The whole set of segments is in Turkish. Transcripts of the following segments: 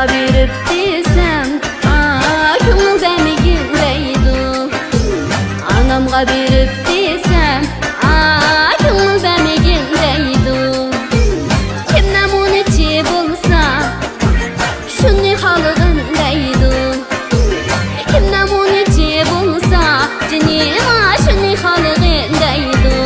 Anamga berip desem, ko'ngilda megindeydi. Anamga berip desem, ko'ngilda megindeydi. Kimden munchi bo'lsa, shunday halig'indeydi. Kimden munchi bo'lsa, jinima shunday halig'indeydi.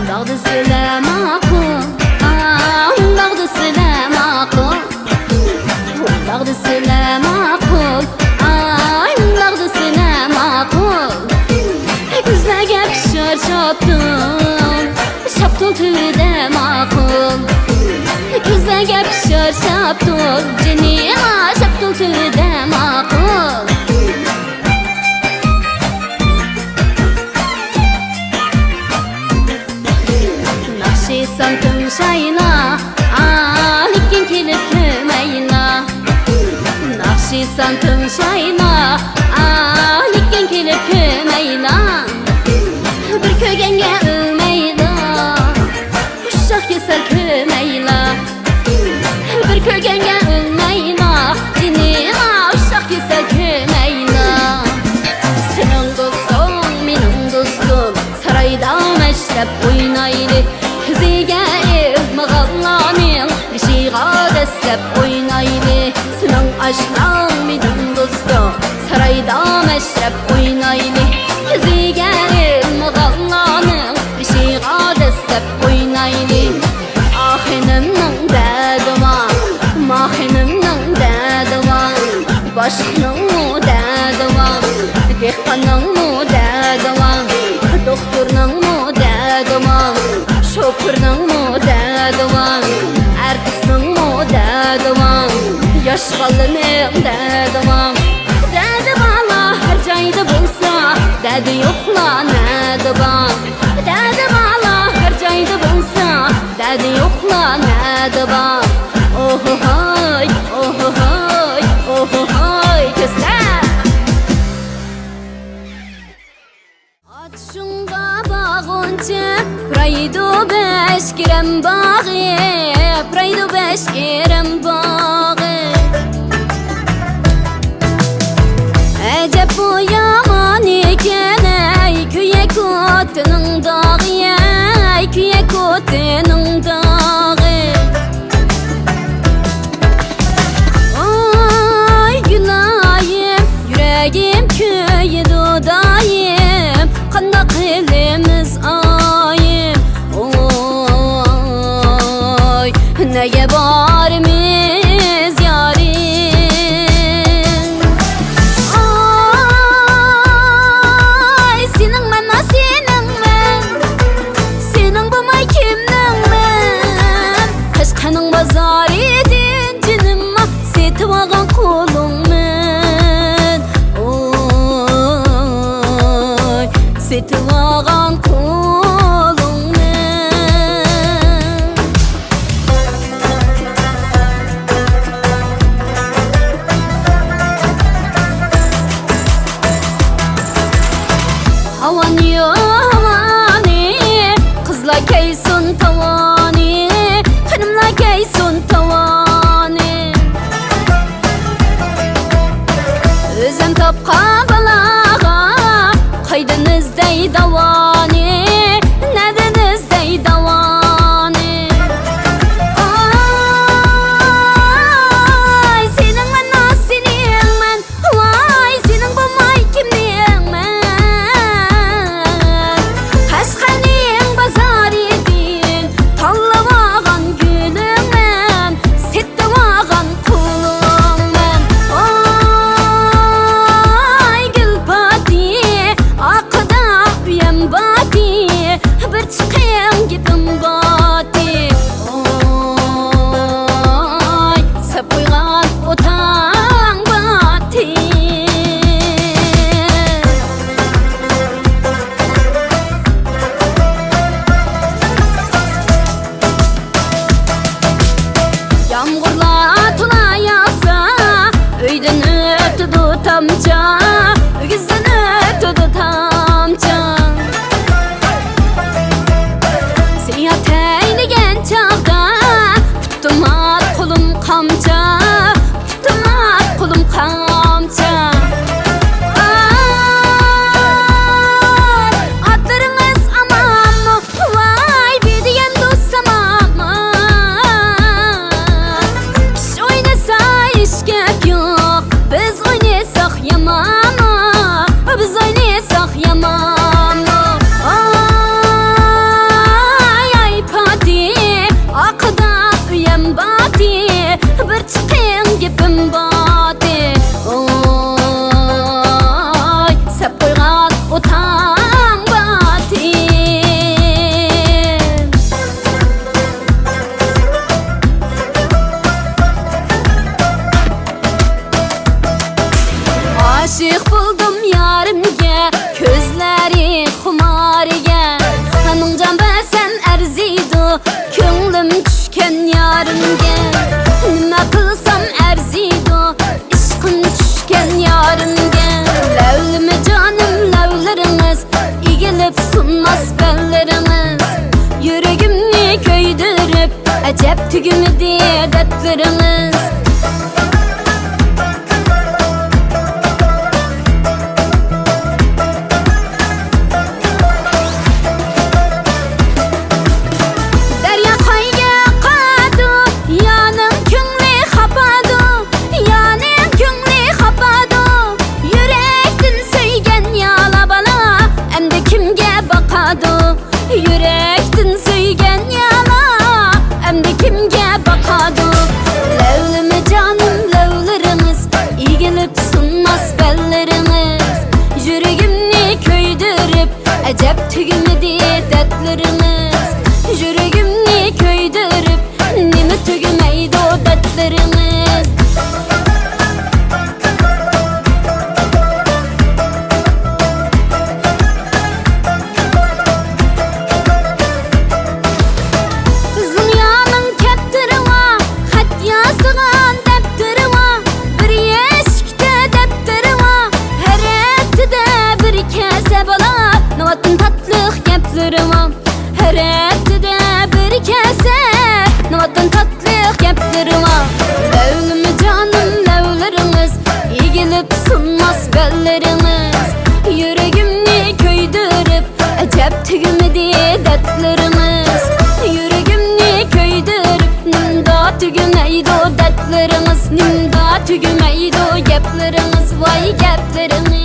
Dağdı selam akıl, dağdı selam akıl. Dağdı selam akıl, dağdı selam akıl. Güzlerge pişer şaptım, şaptım tüyde makul. Güzlerge pişer şaptım, canıma şaptım tüyde makul. Nakşisan tüm şayla, lekin kelip kömeyla. Nakşisan tüm şayla, lekin kelip kömeyla. Bir kögenge ölmeyla, uşak kesel kömeyla. Bir kögenge ölmeyla, dinima uşak kesel kömeyla. Senin dostum, benim dostum, sarayda meşrep oynaylı. Kızıga mağallaning, bishiga dastlab oynaylı. Senin aşkın, benim dostum, sarayda meşrep oynaylı. Kızıga mağallaning, bishiga dastlab oynaylı. Ahinimning dadima, mahinimning dadima, boshqning dadima, dehqonning dadima, doktorning dadima, şoförning dadima, artistning dadima, yosh bolaning dadima. Dadi bola har joyda bo'lsa, dadi yo'qlanadi bor. Dadi bola har joyda bo'lsa, dadi yo'qlanadi bor. Ohohoy, ohohoy, ohohoy, kızlar. At şunga bağınca, praydo beş kirem bağı, praydo beş kirem bağı. Ecep bu yaman iken, ey küye kutunun dağı, ey küye kutunun dağı. Ay gülayim, yüreğim köye dudayım, kandak elimiz ayım. Oy, neye barimiz yarim. Ay, senin ben, senin ben, senin bu may kimnin ben. Kaşkanın bazar edin canıma, setip algan kolum ben. Oy, setip algan kolum ben. Havan yo havani, kızla keysun tavani, hanımla keysun tavani. Özüm tapkan balaga, kaydınızdey davani, nedenizdey davani. Ay, senin ben, senin ben, vay, senin bu may kimliğin ben. Kaşkanın bazar edin, tallavagan gülüm ben, settivagan kulum ben. Ay, gül pati, akıda yaman mı? Biz oynasak yaman mı? Ay ay pati akıda üyem bati bir çıkın gibim bati. Oy sep koygan utan bati. Aşık buldum yarimge, közleri xumarige. Anın can besen erziydu, könglim düşken yarimge. Nima kılsam erziydu, işkın düşken yarimge. Levlimi canım levleriniz, igilip sunmaz belleriniz. Yüreğimni köydürüp, acep tügümüdü dertleriniz. Yürektin söygen yala, emdi kimge bakadu. Levlimi canım levleriniz, iyi gelip sunmaz belleriniz. Yüreğimni köydürüp, acep tügümüdü dertleriniz. Yüreğimni köydürüp, nimi tügümeydi o dertleriniz. Her etide bir kese navadan tatlı geplerim var. Levlimi canım levleriniz, iyi gelip sunmaz belleriniz. Yüreğimni köydürüp, acep tügümüdü dertleriniz. Yüreğimni köydürüp, nimda tügümeydi o dertleriniz. Nimda tügümeydi o gepleriniz, vay gepleriniz.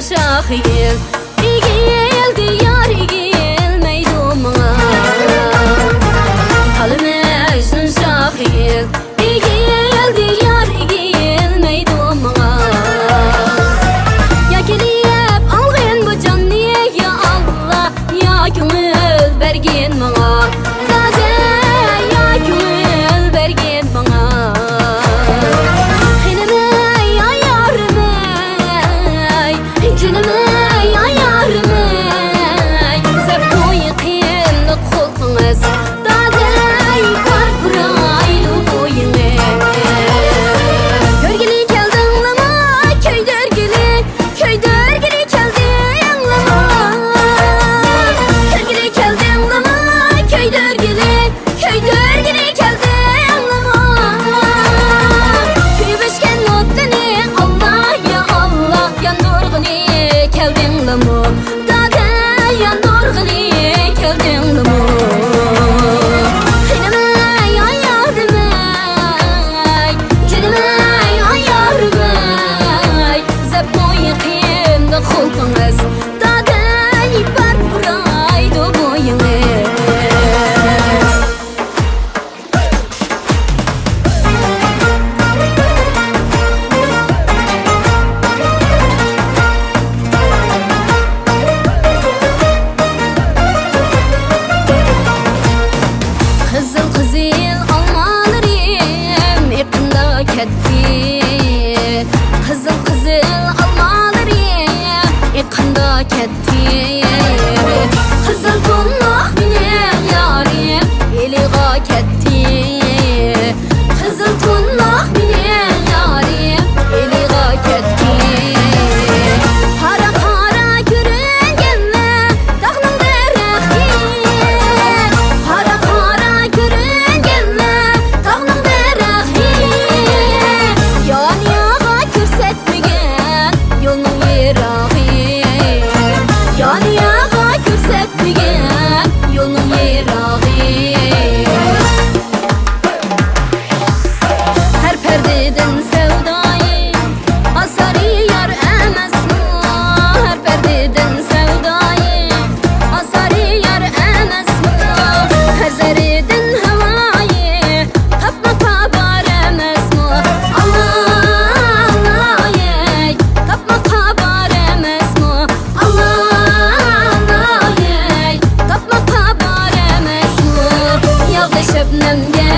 Şahil, igil diyar igil meydumuna. Halime ejnun şahil, igil diyar igil meydumuna. Ya keliyep algın bu canni ya Allah, ya gönül bergin bana. Dade ya gönül bergin bana.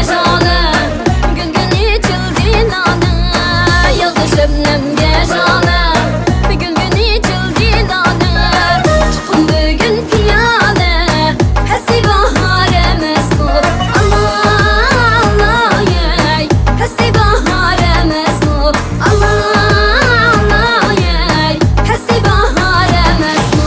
şale Gül gül içildi nane Yağdı şebnemge şale Gül gül içildi nane Tutun bugün piyale Hesi bahare mesut Allah Allah yey Hesi bahare mesut Allah Allah yey Hesi bahare mesut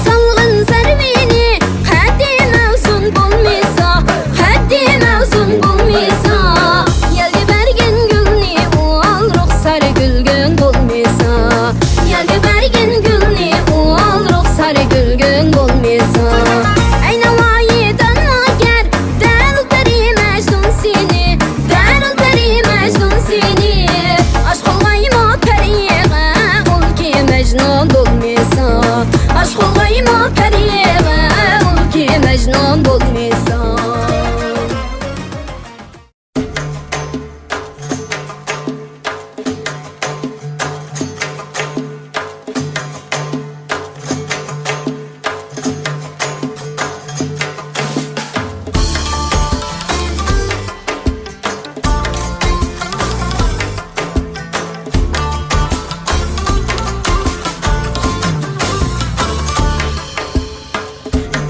Salgın zervini Haddi mevzun bulmisa Haddi mevzun bulmisa Yeldi bergin gülni Ual ruhsar gülgün bulmisa Yeldi bergin gülni Ual ruhsar gülgün bulmisa Ayna vayidan mager Derul peri mecnun seni Derul peri mecnun seni Aşk olmayma periye Ol ki mecnun bulmisa Aşk olmayma periye Ol ki mecnun bulmisa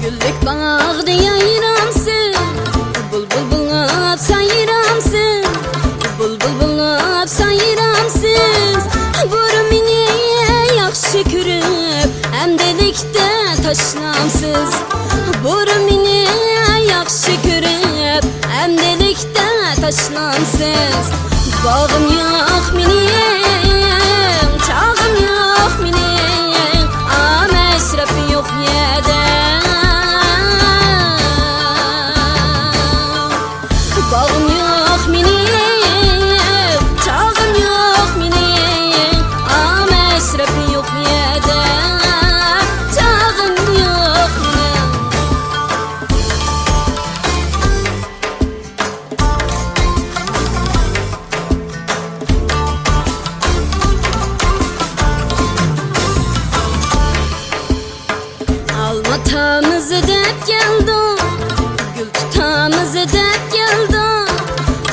Güllük bağdı yayramsın Bulbul bulup sayıramsın Bulbul bulup sayıramsın Buru mini yakşı kürüp Hem delikte taşlamsız Buru mini yakşı kürüp Hem delikte taşlamsız Bağım yok minim Çağım yok minim Mesrafı yok yeden Bağım yok minim Çağım yok minim Mesrafı yok yeden Çağım yok minim Almatamızı dep geldim Gül tutamızı dep geldim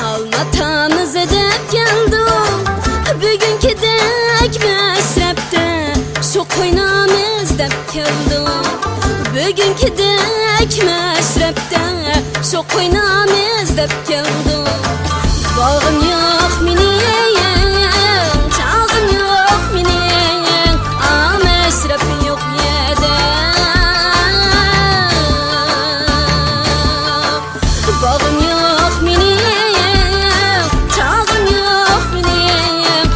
Almatamızı dep geldim Bugünkü dek mesrepte Şu koynamız dep geldim Bugünkü dek mesrepte Şu koynamız dep geldim Bağım yok minim Çağım yok minim Mesrafı yok yeden Bağım yok minim Çağım yok minim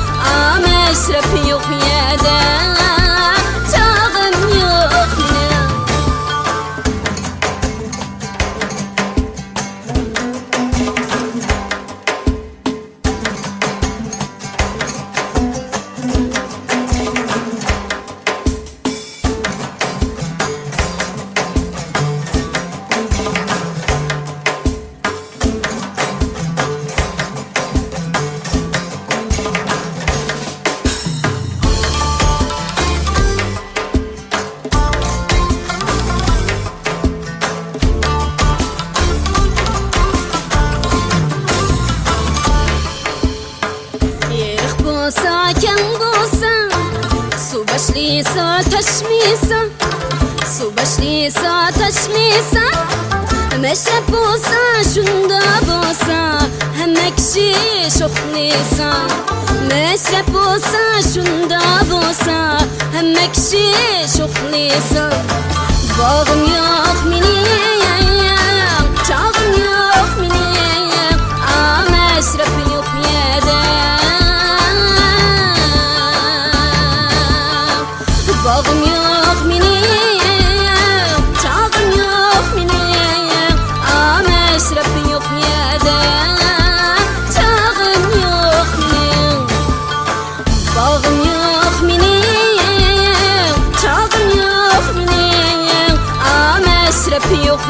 Mesrafı yok yeden Çağım yok minim başlıysa taşmıysa Su başlıysa taşmıysa Meşrep olsa şunda bolsa Hemme kişi şoklıysa Meşrep olsa şunda bolsa Hemme kişi şoklıysa Bağım yok minim Çağım yok minim Meşrep yok yeden Bağım yok minim Çağım yok minim Meşrep yok yeden Çağım yok minim Bağım yok minim Çağım yok minim Meşrep yok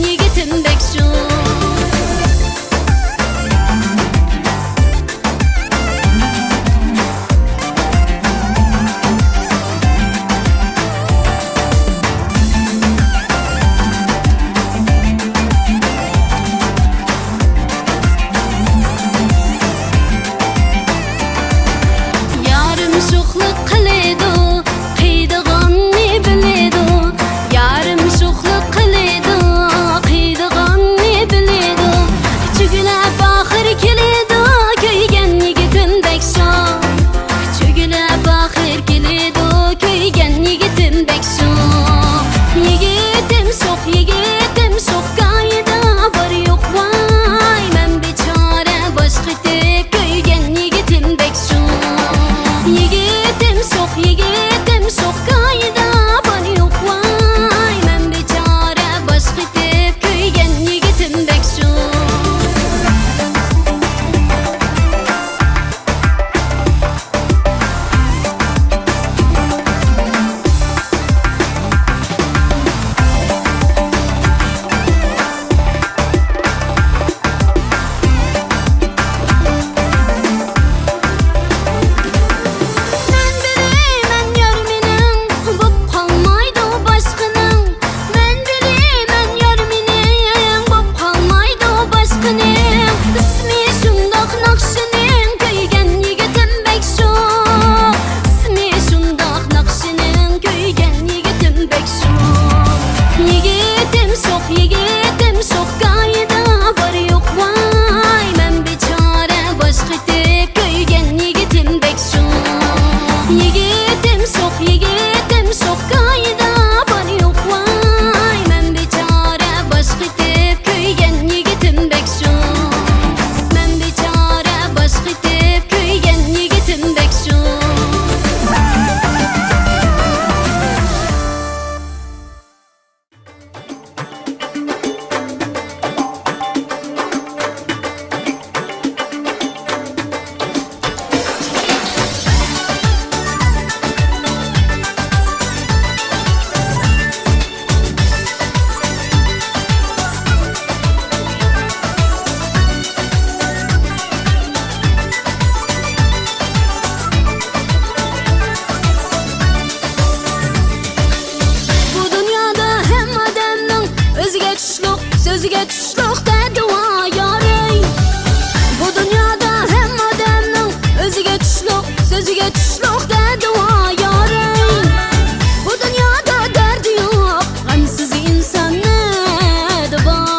Yigitim bek şu Yigitim sok, yigitim sok, kayda bana yok vay. Men biçare baş gitip köygen yigitim bek şun. Men biçare baş gitip köygen yigitim bek şun. Sözüge tuşluq dedi va yarey. Bu dünyada hem adamның özüge tuşluq, sözüge tuşluq dedi va yarey. Bu dünyada derdi yok, gamsız insan nede var.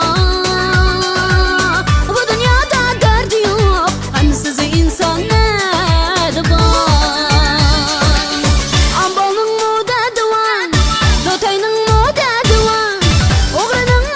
Bu dünyada derdi yok, gamsız insan nede var. Ambalның mu dedi van, dotayның mu dedi van, oğranın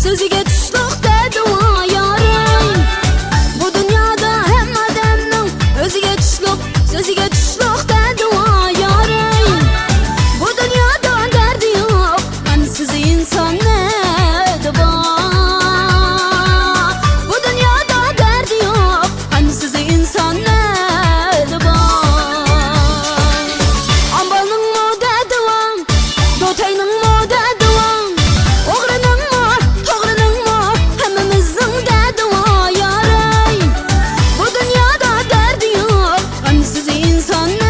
sözüge tuşluq dedi va yarey. Bu dünyada hem adamның özüge tuşluq, sözüge tuşluq dedi va yarey. Bu dünyada derdi yok, gamsız insan nede var. Bu dünyada derdi yok, gamsız insan nede var. Ambalның mu dedi van, dotayның mu dedi van, oğranın son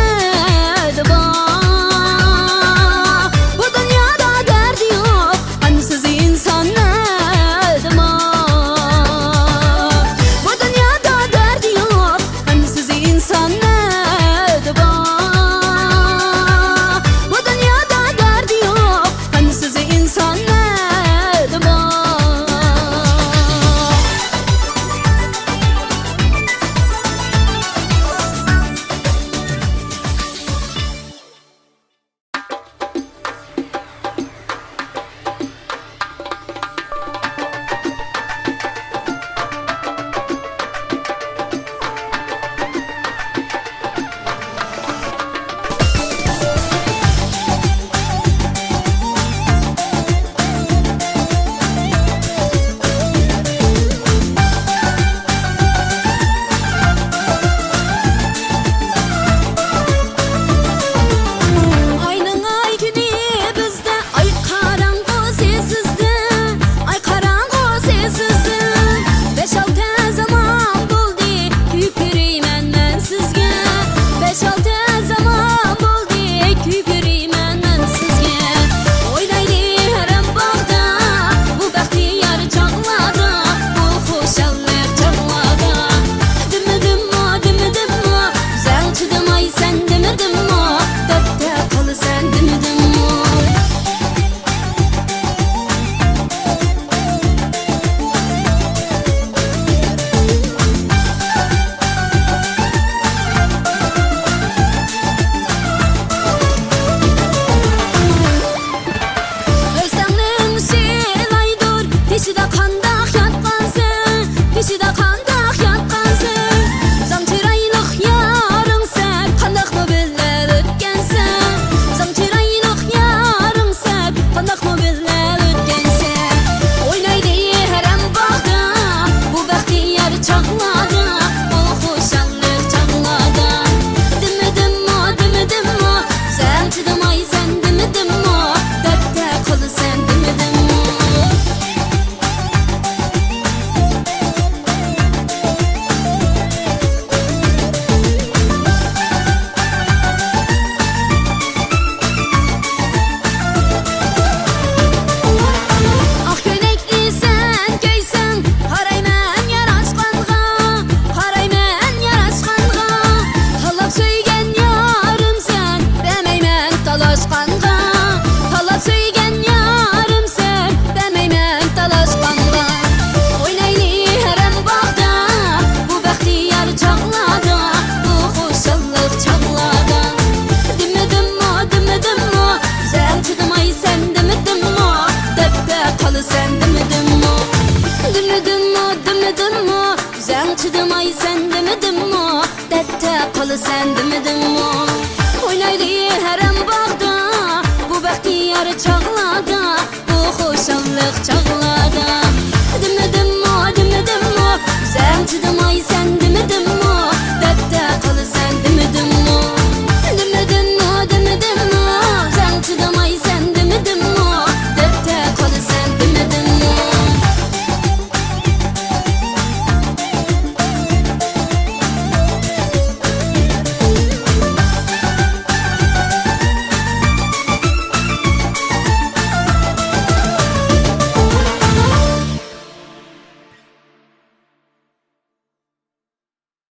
halı sen demedin mi? Oynaydı herem bağda, bu bəxtiyar çağlarda, bu xoşallıq çağlarda. Demedin mi, demedin mi? Güzel çıdım ay sen demedin mi?